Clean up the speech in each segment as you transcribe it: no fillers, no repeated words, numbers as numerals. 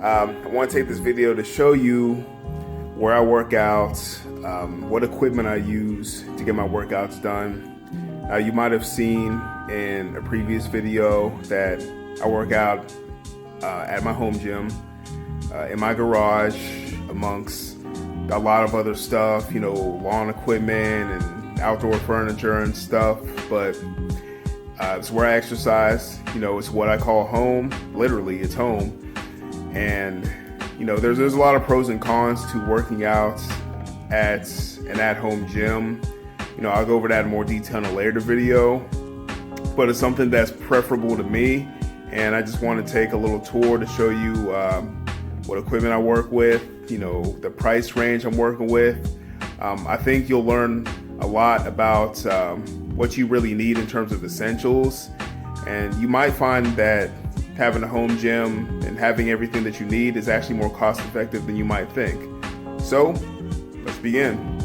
I want to take this video to show you where I work out, what equipment I use to get my workouts done. You might have seen in a previous video that I work out at my home gym, in my garage, amongst a lot of other stuff, you know, lawn equipment and outdoor furniture and stuff, but it's where I exercise. You know, it's what I call home. Literally, it's home. And you know, there's a lot of pros and cons to working out at an at-home gym. You know, I'll go over that in more detail in a later video, but it's something that's preferable to me, and I just want to take a little tour to show you what equipment I work with, you know, the price range I'm working with. I think you'll learn a lot about what you really need in terms of essentials, and you might find that having a home gym and having everything that you need is actually more cost effective than you might think. So let's begin.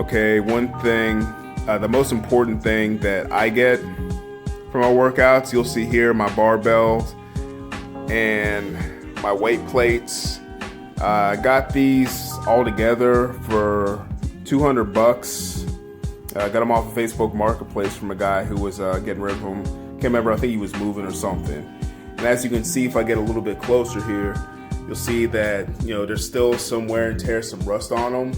Okay, one thing, the most important thing that I get from my workouts, you'll see here my barbells and my weight plates. I got these all together for 200 bucks. I got them off of Facebook Marketplace from a guy who was getting rid of them. Can't remember, I think he was moving or something. And as you can see, if I get a little bit closer here, you'll see that, you know, there's still some wear and tear, some rust on them,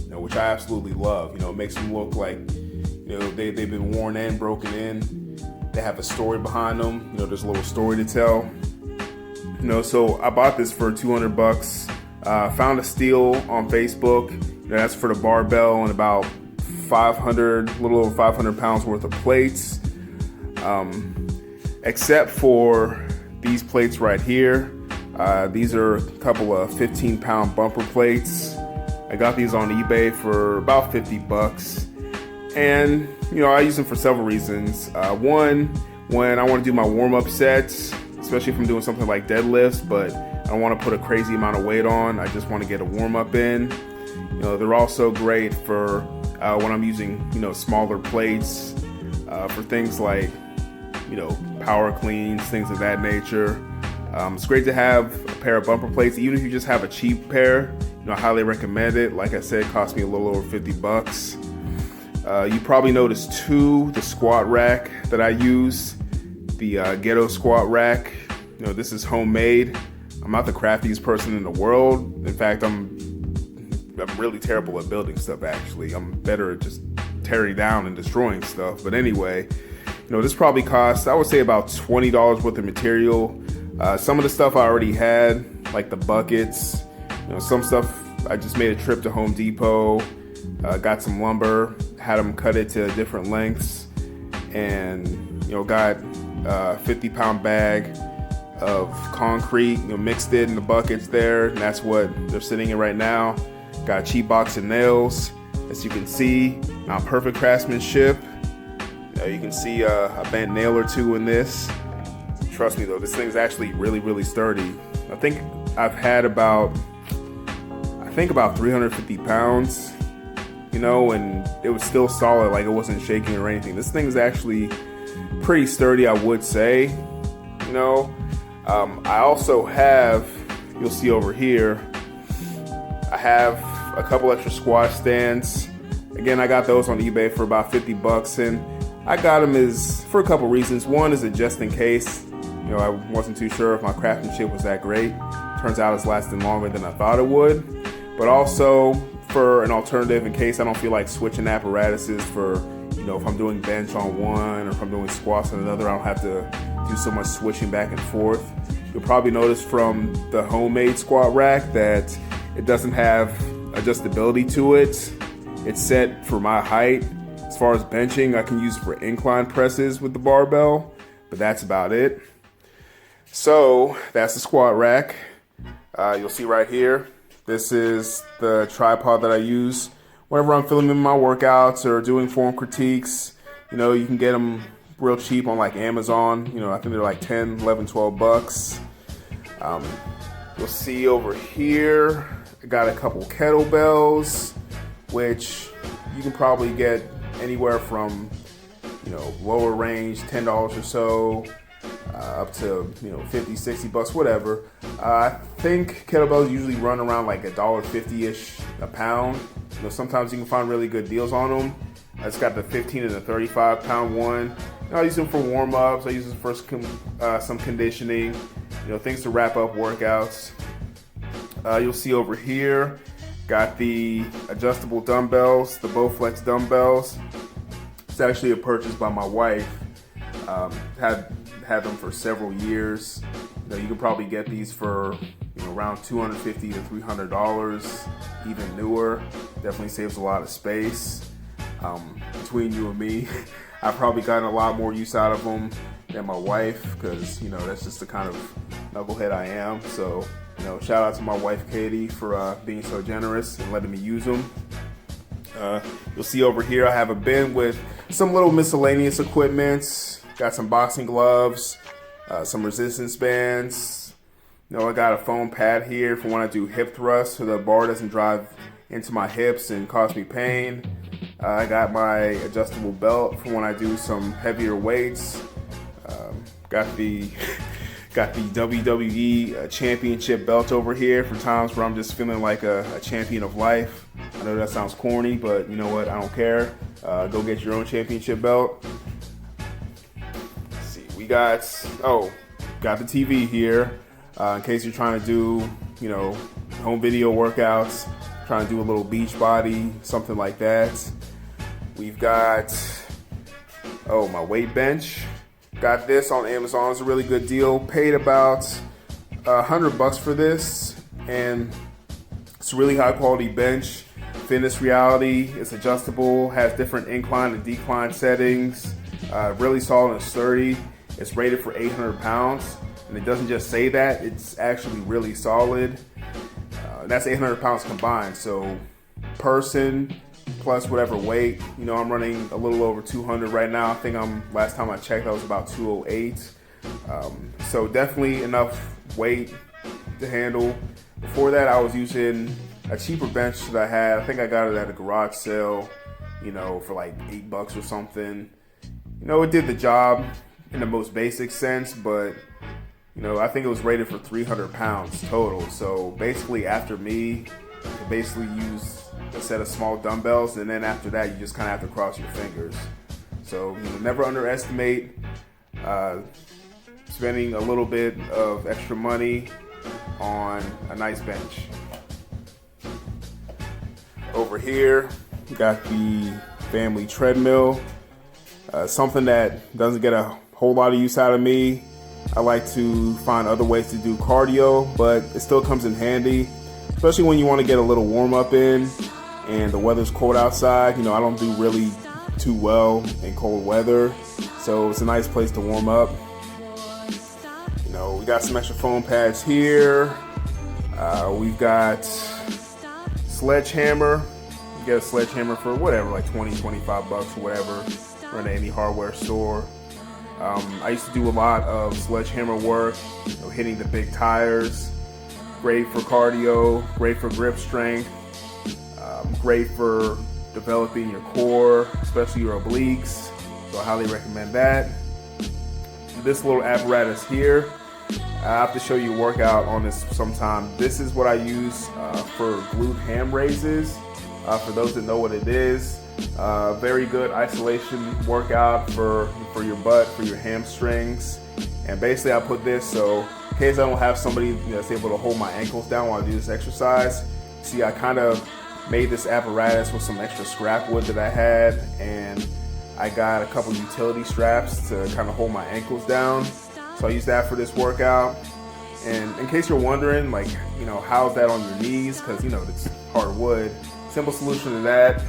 you know, which I absolutely love. You know, it makes them look like, you know, they've been worn in, broken in. They have a story behind them. You know, there's a little story to tell. You know, so I bought this for 200 bucks. Found a steal on Facebook. You know, that's for the barbell and about 500, a little over 500 pounds worth of plates. Except for these plates right here. These are a couple of 15-pound bumper plates. I got these on eBay for about 50 bucks. And, you know, I use them for several reasons. One, when I want to do my warm-up sets, especially if I'm doing something like deadlifts, but I don't want to put a crazy amount of weight on. I just want to get a warm-up in. You know, they're also great for when I'm using, you know, smaller plates for things like, you know, power cleans, things of that nature. It's great to have a pair of bumper plates, even if you just have a cheap pair. You know, I highly recommend it. Like I said, it cost me a little over 50 bucks. You probably noticed too, the squat rack that I use, the ghetto squat rack. You know, this is homemade. I'm not the craftiest person in the world. In fact, I'm really terrible at building stuff, actually. I'm better at just tearing down and destroying stuff. But anyway, you know, this probably cost, I would say, about $20 worth of material. Some of the stuff I already had, like the buckets. You know, some stuff I just made a trip to Home Depot, got some lumber, had them cut it to different lengths, and, you know, got a 50-pound bag of concrete, you know, mixed it in the buckets there, and that's what they're sitting in right now. Got a cheap box of nails, as you can see, not perfect craftsmanship. You can see a bent nail or two in this. Trust me though, this thing's actually really, really sturdy. I think I've had about 350 pounds, you know, and it was still solid, like it wasn't shaking or anything. This thing's actually pretty sturdy, I would say, you know. I also have, you'll see over here, I have a couple extra squat stands. Again, I got those on eBay for about 50 bucks, and I got them for a couple reasons. One is just in case, you know, I wasn't too sure if my craftsmanship was that great. Turns out it's lasting longer than I thought it would. But also for an alternative in case I don't feel like switching apparatuses for, you know, if I'm doing bench on one or if I'm doing squats on another, I don't have to do so much switching back and forth. You'll probably notice from the homemade squat rack that it doesn't have adjustability to it. It's set for my height. As far as benching, I can use it for incline presses with the barbell, but that's about it. So that's the squat rack. You'll see right here, this is the tripod that I use whenever I'm filming my workouts or doing form critiques. You know, you can get them real cheap on like Amazon. You know, I think they're like 10, 11, 12 bucks. You'll see over here, I got a couple kettlebells, which you can probably get anywhere from, you know, lower range, $10 or so, up to 50, 60 bucks, whatever. I think kettlebells usually run around like $1.50-ish a pound. Sometimes you can find really good deals on them. It's got the 15 and the 35 pound one. I use them for warm-ups. I use them for some conditioning, things to wrap up workouts. You'll see over here, got the adjustable dumbbells, the Bowflex dumbbells. It's actually a purchase by my wife. Had them for several years. You can probably get these for around $250 to $300, even newer. Definitely saves a lot of space. Between you and me, I've probably gotten a lot more use out of them than my wife, because that's just the kind of knucklehead I am. So shout out to my wife Katie for being so generous and letting me use them. You'll see over here I have a bin with some little miscellaneous equipment. Got some boxing gloves, some resistance bands. I got a foam pad here for when I do hip thrusts so the bar doesn't drive into my hips and cause me pain. I got my adjustable belt for when I do some heavier weights. Got the WWE championship belt over here for times where I'm just feeling like a champion of life. I know that sounds corny, but you know what? I don't care. Go get your own championship belt. Let's see, we got the TV here in case you're trying to do home video workouts, trying to do a little beach body, something like that. We've got my weight bench. Got this on Amazon. It's a really good deal. Paid about $100 for this, and it's a really high quality bench. Fitness Reality. It's adjustable. Has different incline and decline settings. Really solid and sturdy. It's rated for 800 pounds, and it doesn't just say that. It's actually really solid. That's 800 pounds combined. So person plus whatever weight. I'm running a little over 200 right now. I think last time I checked, I was about 208. So definitely enough weight to handle. Before that, I was using a cheaper bench that I had. I think I got it at a garage sale, for like $8 or something. It did the job in the most basic sense, but I think it was rated for 300 pounds total. So basically after me, you basically use a set of small dumbbells, and then after that you just kind of have to cross your fingers. So never underestimate spending a little bit of extra money on a nice bench. Over here we got the family treadmill, something that doesn't get a whole lot of use out of me. I like to find other ways to do cardio, but it still comes in handy, especially when you want to get a little warm up in and the weather's cold outside. I don't do really too well in cold weather, so it's a nice place to warm up. We got some extra foam pads here. We've got sledgehammer. You get a sledgehammer for whatever, like 20, 25 bucks or whatever. Run at any hardware store. I used to do a lot of sledgehammer work, hitting the big tires. Great for cardio, great for grip strength, great for developing your core, especially your obliques. So I highly recommend that. This little apparatus here, I have to show you a workout on this sometime. This is what I use for glute ham raises. For those that know what it is, very good isolation workout for your butt, for your hamstrings. And basically I put this so in case I don't have somebody that's able to hold my ankles down while I do this exercise. See, I kind of made this apparatus with some extra scrap wood that I had, and I got a couple utility straps to kind of hold my ankles down. So I use that for this workout. And in case you're wondering, like, how's that on your knees? Because, it's hard wood. Simple solution to that.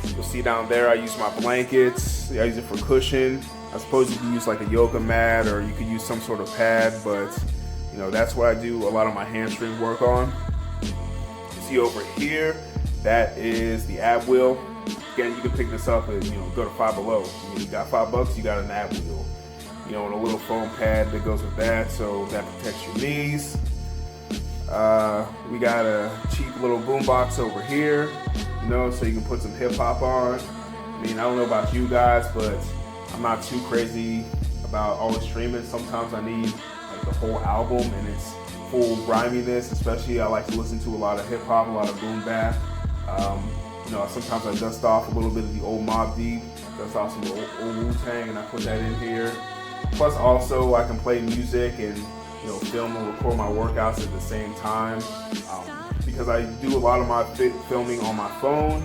You'll see down there I use my blankets. I use it for cushion. I suppose you could use like a yoga mat, or you could use some sort of pad, but that's what I do a lot of my hamstring work on. You see over here, that is the ab wheel. Again, you can pick this up and go to Five Below. You got $5, you got an ab wheel. And a little foam pad that goes with that, so that protects your knees. We got a cheap little boombox over here, so you can put some hip hop on. I don't know about you guys, but I'm not too crazy about always streaming. Sometimes I need like the whole album and its full griminess, especially I like to listen to a lot of hip hop, a lot of boom bap. Sometimes I dust off a little bit of the old Mobb Deep, dust off some old Wu-Tang, and I put that in here. Plus also I can play music and film and record my workouts at the same time. Because I do a lot of my filming on my phone,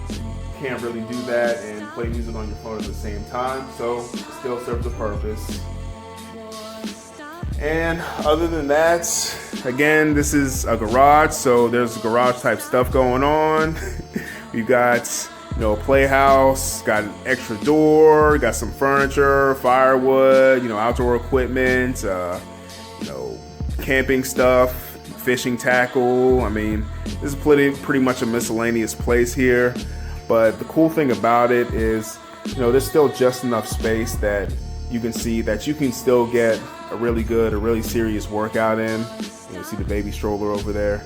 you can't really do that and play music on your phone at the same time, so it still serves a purpose. And other than that, again, this is a garage, so there's garage type stuff going on. We've got a playhouse, got an extra door, got some furniture, firewood, outdoor equipment, camping stuff, fishing tackle. I mean, this is pretty much a miscellaneous place here. But the cool thing about it is, there's still just enough space that you can see that you can still get a really serious workout in. See the baby stroller over there.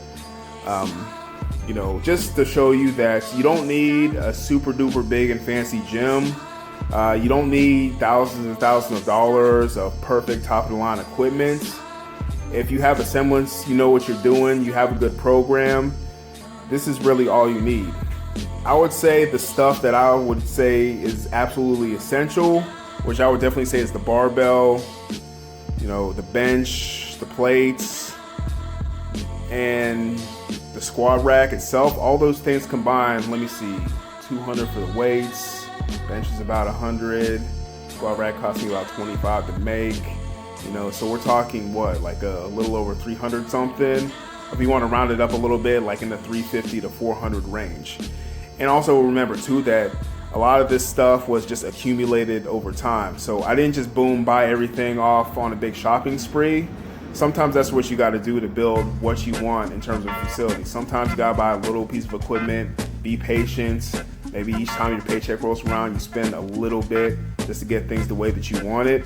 Just to show you that you don't need a super duper big and fancy gym. You don't need thousands and thousands of dollars of perfect top of the line equipment. If you have a semblance, you know what you're doing, you have a good program, this is really all you need. I would say the stuff that I would say is absolutely essential, which I would definitely say is the barbell, the bench, the plates, and the squat rack itself. All those things combined, let me see, 200 for the weights, bench is about 100, squat rack costs me about 25 to make. So we're talking like a little over 300 something. If you want to round it up a little bit, like in the 350 to 400 range. And also remember too that a lot of this stuff was just accumulated over time. So I didn't just buy everything off on a big shopping spree. Sometimes that's what you got to do to build what you want in terms of facility. Sometimes you got to buy a little piece of equipment, be patient. Maybe each time your paycheck rolls around, you spend a little bit just to get things the way that you want it.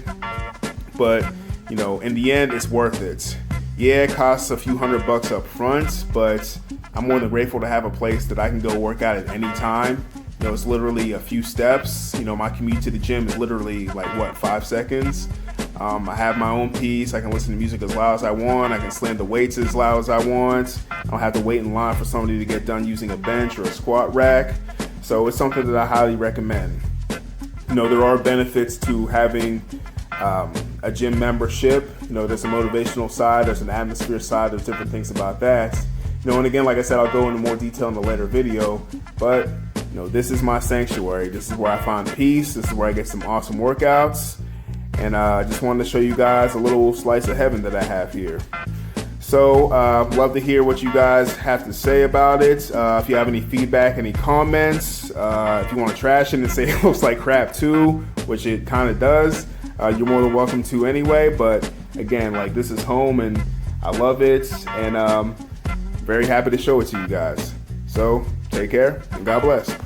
But in the end, it's worth it. Yeah, it costs a few $100 up front, but I'm more than grateful to have a place that I can go work out at any time. It's literally a few steps. My commute to the gym is literally 5 seconds. I have my own piece. I can listen to music as loud as I want. I can slam the weights as loud as I want. I don't have to wait in line for somebody to get done using a bench or a squat rack. So it's something that I highly recommend. There are benefits to having a gym membership. There's a motivational side, there's an atmosphere side, there's different things about that. And again, like I said, I'll go into more detail in a later video, but this is my sanctuary. This is where I find peace. This is where I get some awesome workouts. And I just wanted to show you guys a little slice of heaven that I have here. So love to hear what you guys have to say about it. If you have any feedback, any comments, if you want to trash it and say it looks like crap too, which it kind of does, you're more than welcome to anyway. But again, this is home and I love it, and very happy to show it to you guys. So take care and God bless.